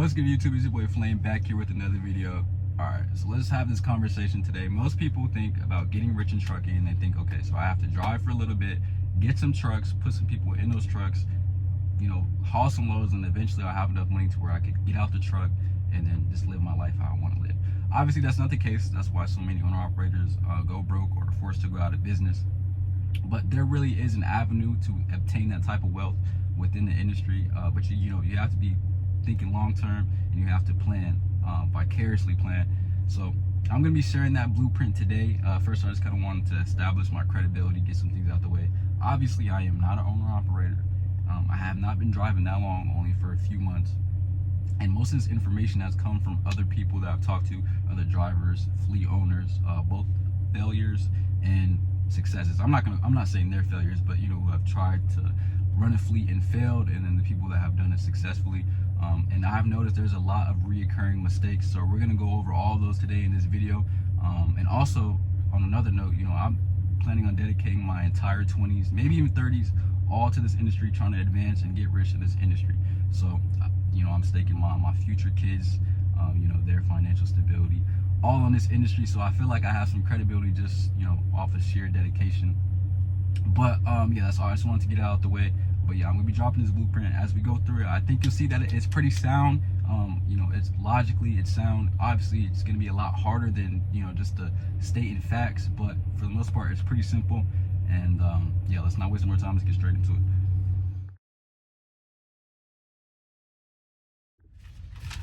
What's good, YouTube? It's your boy Flame back here with another video. Alright, so let's have this conversation today. Most people think about getting rich in trucking and they think, okay, so I have to drive for a little bit, get some trucks, put some people in those trucks, you know, haul some loads, and eventually I'll have enough money to where I could get out the truck and then just live my life how I want to live. Obviously, that's not the case. That's why so many owner-operators go broke or are forced to go out of business. But there really is an avenue to obtain that type of wealth within the industry. But you have to be thinking long term, and you have to plan, vicariously plan. So I'm going to be sharing that blueprint today. First, I just kind of wanted to establish my credibility, get some things out the way. Obviously, I am not an owner-operator. I have not been driving that long, only for a few months. And most of this information has come from other people that I've talked to, other drivers, fleet owners, both failures and successes. I'm not saying they're failures, but who have tried to run a fleet and failed, and then the people that have done it successfully. And I've noticed there's a lot of reoccurring mistakes, so we're gonna go over all those today in this video. And also, on another note, I'm planning on dedicating my entire 20s, maybe even 30s, all to this industry, trying to advance and get rich in this industry. So I'm staking my future kids, their financial stability, all on this industry. So I feel like I have some credibility just off of sheer dedication. But yeah, that's all. I just wanted to get it out the way. But yeah, I'm gonna be dropping this blueprint as we go through it. I think you'll see that it's pretty sound. It's logically, it's sound. Obviously, it's gonna be a lot harder than just the stating facts, but for the most part, it's pretty simple. And yeah, let's not waste more time. Let's get straight into it.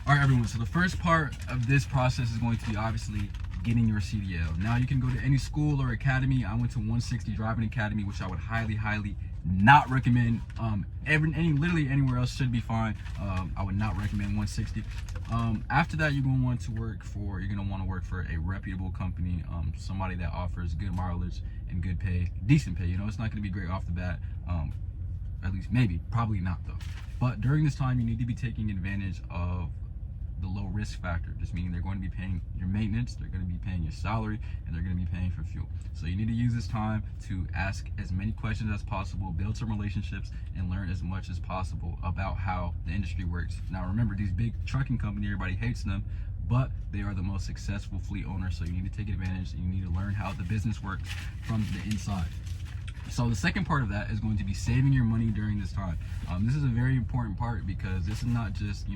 All right, everyone, so the first part of this process is going to be obviously getting your CDL. Now, you can go to any school or academy. I went to 160 Driving Academy, which I would highly not recommend. Literally anywhere else should be fine. I would not recommend 160. After that, you're gonna want to work for a reputable company, somebody that offers good mileage and good pay, decent pay. It's not gonna be great off the bat. At least maybe, probably not though. But during this time, you need to be taking advantage of the low risk factor, just meaning they're going to be paying your maintenance, they're going to be paying your salary, and they're going to be paying for fuel. So you need to use this time to ask as many questions as possible, build some relationships, and learn as much as possible about how the industry works. Now remember, these big trucking companies, everybody hates them, but they are the most successful fleet owners. So you need to take advantage, and you need to learn how the business works from the inside. So the second part of that is going to be saving your money during this time. This is a very important part, because this is not just,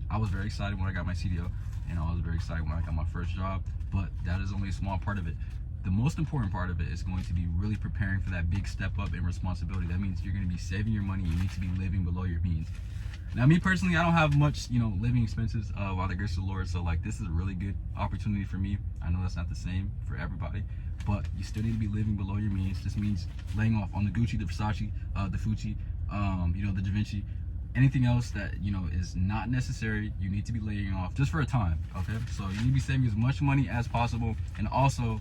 I was very excited when I got my CDL, and I was very excited when I got my first job, but that is only a small part of it. The most important part of it is going to be really preparing for that big step up in responsibility. That means you're going to be saving your money. You need to be living below your means. Now, me personally, I don't have much, living expenses, by the grace of the Lord. So like, this is a really good opportunity for me. I know that's not the same for everybody, but you still need to be living below your means. This means laying off on the Gucci, the Versace, the Fucci, the Da Vinci. Anything else that is not necessary, you need to be laying off just for a time. Okay, so you need to be saving as much money as possible, and also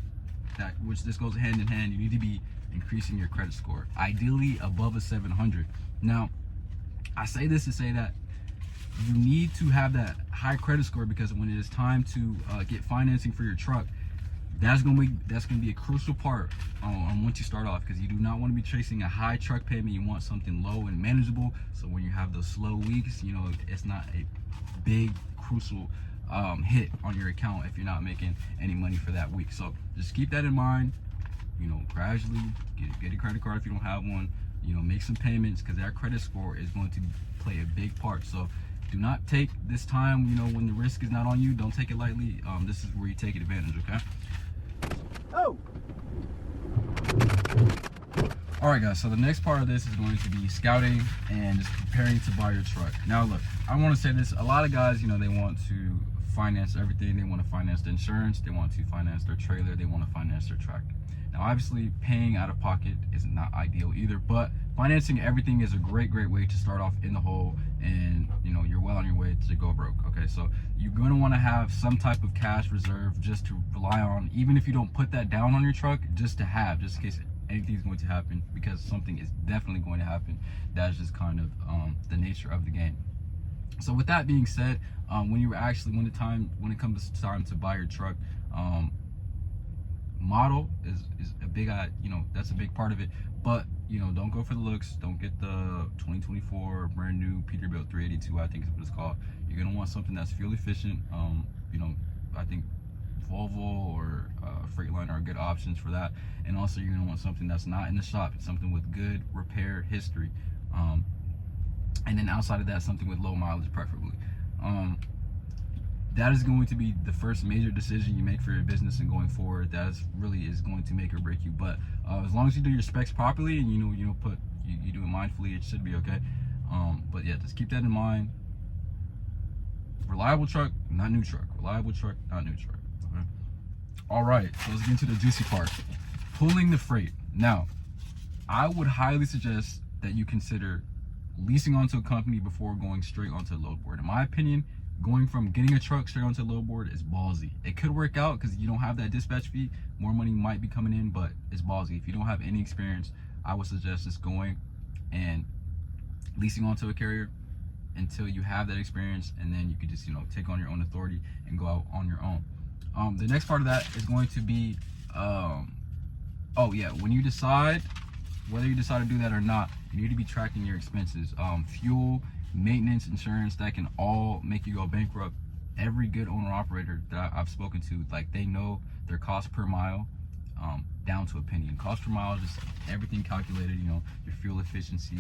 this goes hand in hand, you need to be increasing your credit score, ideally above a 700. Now, I say this to say that you need to have that high credit score, because when it is time to get financing for your truck, that's gonna be a crucial part on once you start off, because you do not want to be chasing a high truck payment. You want something low and manageable, so when you have those slow weeks, it's not a big crucial hit on your account if you're not making any money for that week. So just keep that in mind. Gradually get a credit card if you don't have one. Make some payments, because that credit score is going to play a big part. So do not take this time, when the risk is not on you, don't take it lightly. This is where you take advantage, okay? Oh! Alright guys, so the next part of this is going to be scouting and just preparing to buy your truck. Now look, I want to say this, a lot of guys, they want to finance everything. They want to finance the insurance, they want to finance their trailer, they want to finance their tractor. Now obviously, paying out of pocket is not ideal either, but financing everything is a great way to start off in the hole, and you're well on your way to go broke. Okay, so you're going to want to have some type of cash reserve just to rely on, even if you don't put that down on your truck, just to have, just in case anything's going to happen, because something is definitely going to happen. That's just kind of the nature of the game. So with that being said, when it comes time to buy your truck, model is a big, that's a big part of it. But don't go for the looks. Don't get the 2024 brand new Peterbilt 382, I think is what it's called. You're gonna want something that's fuel efficient. You know, I think Volvo or Freightliner are good options for that. And also you're gonna want something that's not in the shop. It's something with good repair history. And then outside of that, something with low mileage preferably. That is going to be the first major decision you make for your business and going forward. That really is going to make or break you. But as long as you do your specs properly and you do it mindfully, it should be okay. But yeah, just keep that in mind. Reliable truck, not new truck. Reliable truck, not new truck. Okay? All right, so let's get into the juicy part. Pulling the freight. Now, I would highly suggest that you consider leasing onto a company before going straight onto a load board. In my opinion, going from getting a truck straight onto a load board is ballsy. It could work out because you don't have that dispatch fee. More money might be coming in, but it's ballsy. If you don't have any experience, I would suggest just going and leasing onto a carrier until you have that experience, and then you could just take on your own authority and go out on your own. The next part of that is going to be when you decide whether you decide to do that or not, you need to be tracking your expenses. Fuel, maintenance, insurance, that can all make you go bankrupt. Every good owner operator that I've spoken to, like, they know their cost per mile down to a penny. And cost per mile is just everything calculated, your fuel efficiency.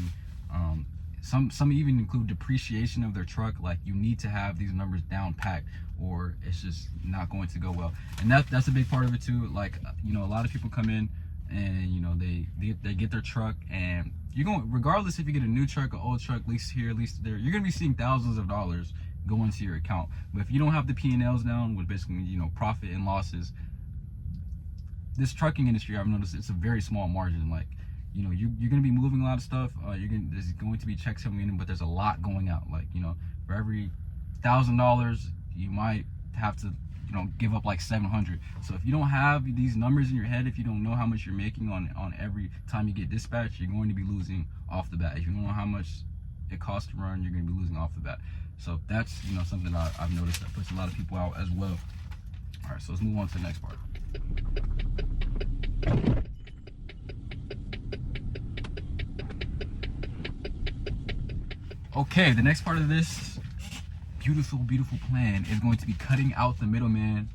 Some even include depreciation of their truck. Like, you need to have these numbers down packed or it's just not going to go well. And that's a big part of it too. Like, a lot of people come in and they get their truck, and you're going, regardless if you get a new truck, an old truck, leased here, leased there, you're gonna be seeing thousands of dollars go into your account. But if you don't have the P&Ls down, with basically profit and losses, this trucking industry, I've noticed it's a very small margin. Like, you're gonna be moving a lot of stuff. There's going to be checks coming in, but there's a lot going out. Like, for every $1,000, you might have to give up like 700. So if you don't have these numbers in your head, if you don't know how much you're making on every time you get dispatched, you're going to be losing off the bat. If you don't know how much it costs to run, you're going to be losing off the bat. So that's something that I've noticed that puts a lot of people out as well. All right, so let's move on to the next part. Okay, the next part of this beautiful plan is going to be cutting out the middleman.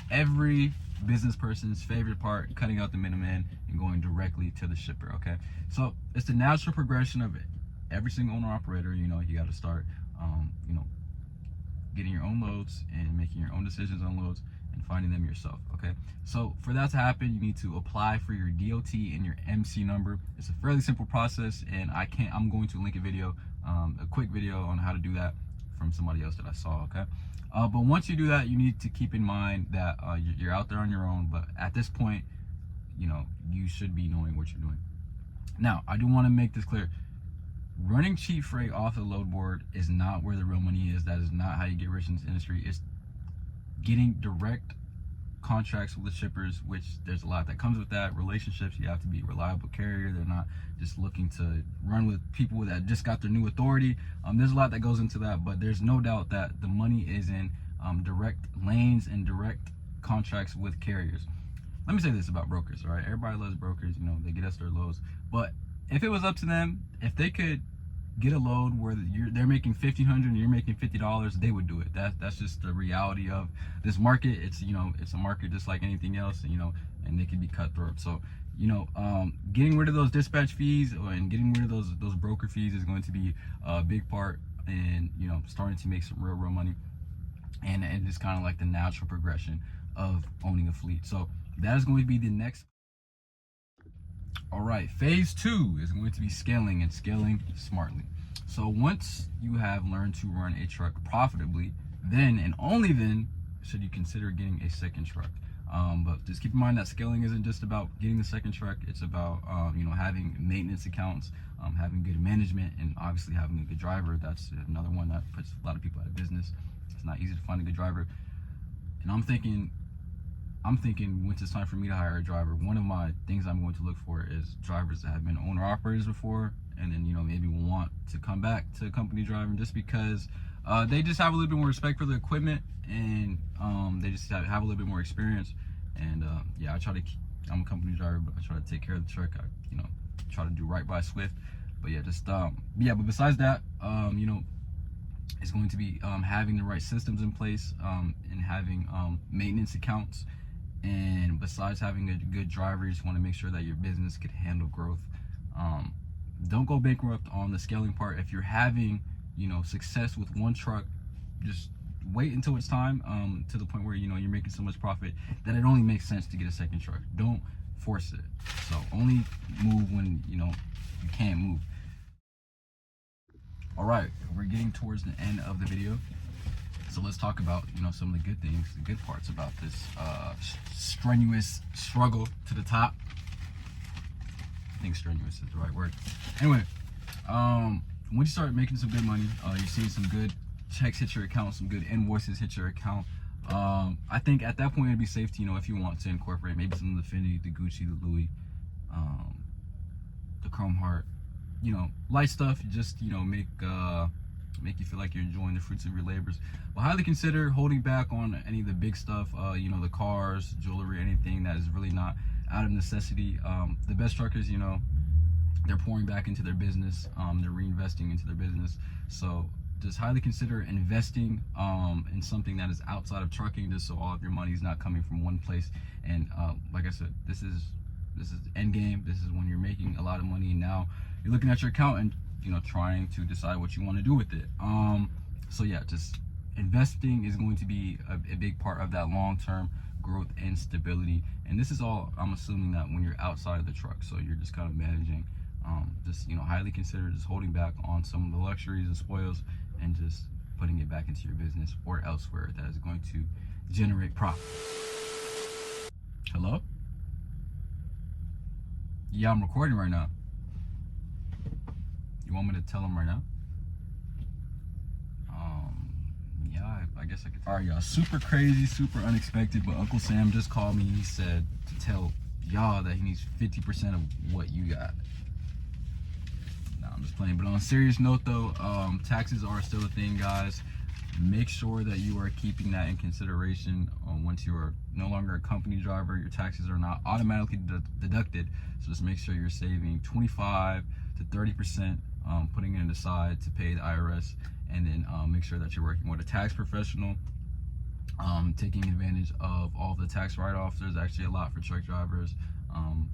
Every business person's favorite part, cutting out the middleman and going directly to the shipper. Okay, so it's the natural progression of it. Every single owner operator, you got to start getting your own loads and making your own decisions on loads and finding them yourself. Okay, so for that to happen, you need to apply for your DOT and your MC number. It's a fairly simple process, and I'm going to link a video, a quick video on how to do that from somebody else that I saw. Okay, but once you do that, you need to keep in mind that you're out there on your own. But at this point, you should be knowing what you're doing. Now, I do want to make this clear. Running cheap freight off the load board is not where the real money is. That is not how you get rich in this industry. It's getting direct contracts with the shippers, which there's a lot that comes with that. Relationships, you have to be a reliable carrier. They're not just looking to run with people that just got their new authority. There's a lot that goes into that, but there's no doubt that the money is in direct lanes and direct contracts with carriers. Let me say this about brokers, all right? Everybody loves brokers, they get us their loads. But if it was up to them, if they could get a load where they're making $1,500 and you're making $50, they would do it. That's just the reality of this market. It's it's a market just like anything else, and they can be cutthroat. So getting rid of those dispatch fees and getting rid of those broker fees is going to be a big part, and starting to make some real money. And it's kind of like the natural progression of owning a fleet. So that is going to be the next. All right, phase 2 is going to be scaling, and scaling smartly. So once you have learned to run a truck profitably, then and only then should you consider getting a second truck. But just keep in mind that scaling isn't just about getting the second truck. It's about having maintenance accounts, having good management, and obviously having a good driver. That's another one that puts a lot of people out of business. It's not easy to find a good driver. And I'm thinking once it's time for me to hire a driver, one of my things I'm going to look for is drivers that have been owner operators before, and then maybe want to come back to company driving just because they just have a little bit more respect for the equipment, and they just have a little bit more experience. And yeah, I'm a company driver, but I try to take care of the truck. I try to do right by Swift. But yeah, but besides that, It's going to be having the right systems in place, and having maintenance accounts. And besides having a good driver, you just want to make sure that your business could handle growth. Don't go bankrupt on the scaling part. If you're having, success with one truck, just wait until it's time, to the point where you're making so much profit that it only makes sense to get a second truck. Don't force it. So only move when you can't move. All right, we're getting towards the end of the video, so let's talk about some of the good things, the good parts about this strenuous struggle to the top. I think strenuous is the right word. Anyway, when you start making some good money, you're seeing some good checks hit your account, some good invoices hit your account. I think at that point it'd be safe to, if you want to incorporate maybe some of the Fendi, the Gucci, the Louis, the Chrome Heart, light stuff, just make you feel like you're enjoying the fruits of your labors. But highly consider holding back on any of the big stuff, the cars, jewelry, anything that is really not out of necessity. The best truckers, they're pouring back into their business, they're reinvesting into their business. So just highly consider investing in something that is outside of trucking, just so all of your money is not coming from one place. And like I said, this is the end game. This is when you're making a lot of money, and now you're looking at your account and trying to decide what you want to do with it. So yeah, just investing is going to be a big part of that long-term growth and stability. And this is all, I'm assuming, that when you're outside of the truck, so you're just kind of managing. Just highly consider just holding back on some of the luxuries and spoils, and just putting it back into your business or elsewhere that is going to generate profit. Hello? Yeah, I'm recording right now. You want me to tell them right now? Yeah, I guess I could. All right, y'all, super crazy, super unexpected, but Uncle Sam just called me. He said to tell y'all that he needs 50% of what you got. Nah, I'm just playing. But on a serious note though, taxes are still a thing, guys. Make sure that you are keeping that in consideration. Once you are no longer a company driver, your taxes are not automatically deducted. So just make sure you're saving 25 to 30%, putting it aside to pay the IRS, and then make sure that you're working with a tax professional, taking advantage of all the tax write-offs. There's actually a lot for truck drivers.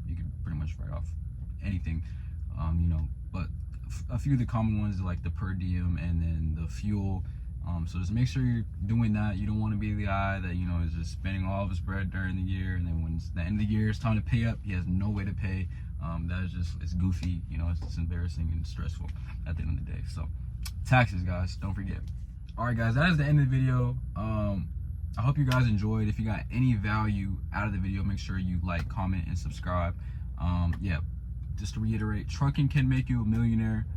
You can pretty much write off anything, but a few of the common ones are like the per diem and then the fuel. So just make sure you're doing that. You don't want to be the guy that is just spending all of his bread during the year, and then when it's the end of the year, it's time to pay up, he has no way to pay. That is just, it's goofy, it's embarrassing and stressful at the end of the day. So taxes, guys, don't forget. All right, guys, that is the end of the video. I hope you guys enjoyed. If you got any value out of the video, make sure you like, comment, and subscribe. Yeah, just to reiterate, trucking can make you a millionaire.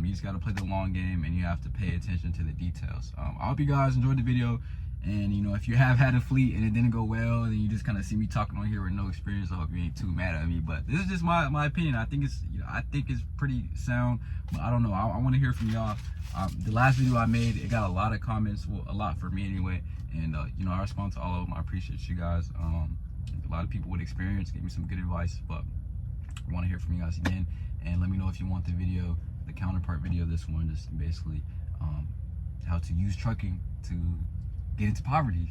You just got to play the long game, and you have to pay attention to the details. I hope you guys enjoyed the video, and if you have had a fleet and it didn't go well, and you just kind of see me talking on here with no experience, I hope you ain't too mad at me. But this is just my opinion. I think it's pretty sound, but I don't know. I want to hear from y'all. The last video I made, it got a lot of comments, well, a lot for me anyway, and I respond to all of them. I appreciate you guys. A lot of people with experience gave me some good advice, but I want to hear from you guys again, and let me know if you want the counterpart video of this one, just basically how to use trucking to get into poverty,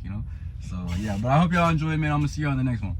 so yeah. But I hope y'all enjoy, man. I'm gonna see you on the next one.